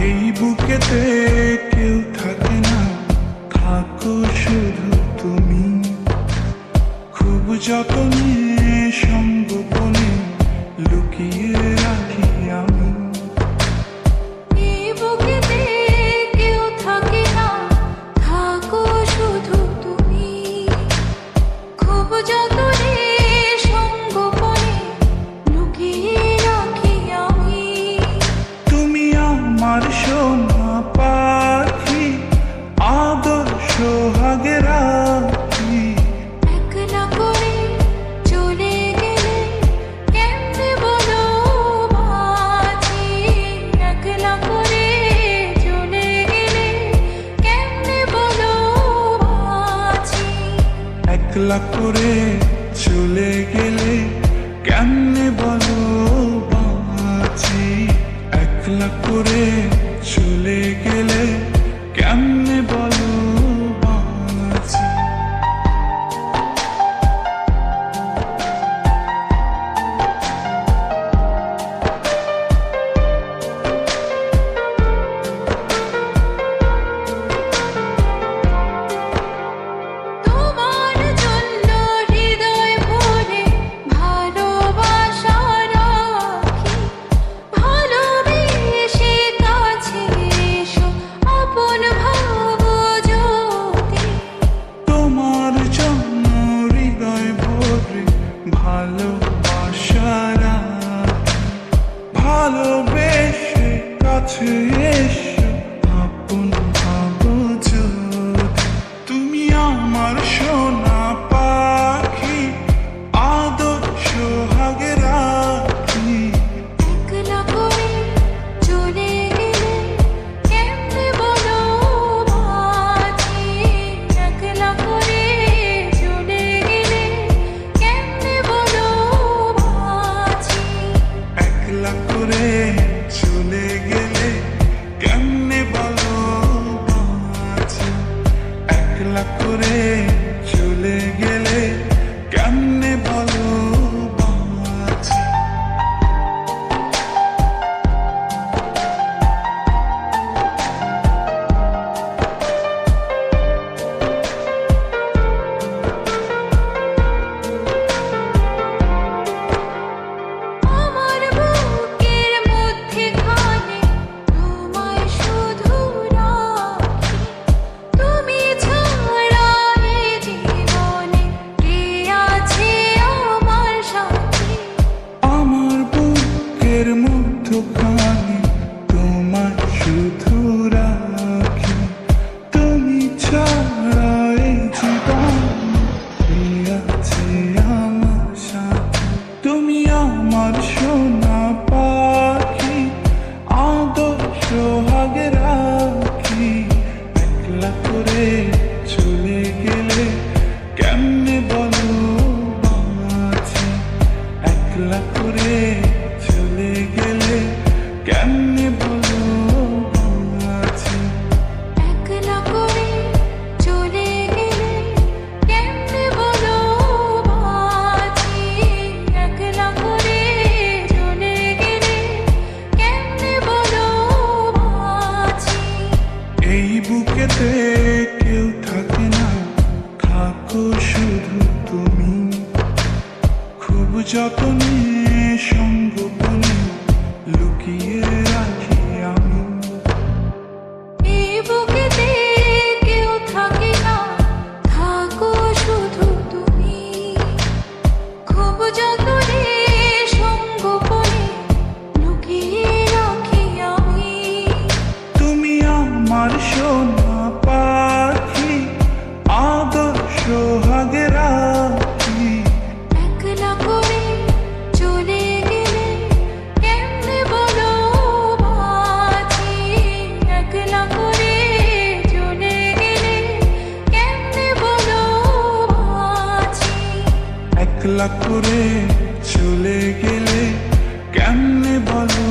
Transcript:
এই বুকেতে কেউ থাকে না, থাকো শুধু তুমি। খুব যতনে সঙ্গোপনে লুকিয়ে রাখি আমি। এই বুকেতে কেউ থাকে না, থাকো শুধু তুমি। খুব যতনে সঙ্গোপনে লুকিয়ে রাখি আমি। তুমি আমার সোনা পাখি, আদর সোহাগে রাখি। একলা করে চলে গেলে কেমনে বলো বাঁচি। একলা করে চলে গেলে কেমনে বলো বাঁচি। একলা করে চলে গেলে কেমনে বলো বাঁচি। একলা করে চলে গেলে কেমনে বলো বাঁচি। তোমার জন্য হৃদয় ভরে ভালোবাসা রাখি। ভালোবেসে কাছে এসো, আপন ভাবো যদি। তোমার জন্য হৃদয় ভরে ভালোবাসা রাখি। ভালোবেসে কাছে এসো, আপন ভাবো যদি। তুমি আমার সোনা পাখি, আদর সোহাগে রাখি। একলা করে চলে গেলে কেমনে বলো বাঁচি। একলা করে চলে গেলে কেমনে বলো বাঁচি। একলা করে চলে গেলে কেমনে বলো বাঁচি। একলা করে চলে গেলে কেমনে বলো বাঁচি। আমার বুকের মধ্যেখানে তোমায় শুধু রাখি। তুমি ছাড়া এ জীবনে কে আছে আমার সাথী। আমার বুকের মধ্যখানে তোমায় শুধু রাখি। তুমি ছাড়া এই জীবনে কে আছে আমার সাথে। তুমি আমার সোনা পাখি, আদর সোহাগে রাখি। একলা করে চলে গেলে কেমনে বলো বাঁচি। একলা করে চলে গেলে কেমনে বলো বাঁচি। একলা করে চলে গেলে কেমনে বলো বাঁচি। একলা করে চলে গেলে কেমনে বলো বাঁচি। এই বুকেতে কেউ থাকে না, থাকো শুধু তুমি। খুব যতনে সঙ্গোপনে লুকিয়ে রাখি আমি। এই বুকেতে কেউ থাকে না, থাকো শুধু তুমি। খুব যতনে সঙ্গোপনে লুকিয়ে রাখি আমি। তুমি আমার সোনা পাখি, আদর সোহাগে রাখি। একলা করে চলে গেলে কেমনে বলো বাঁচি। একলা করে চলে গেলে কেমনে বলো বাঁচি। একলা করে চলে গেলে কেমনে বলো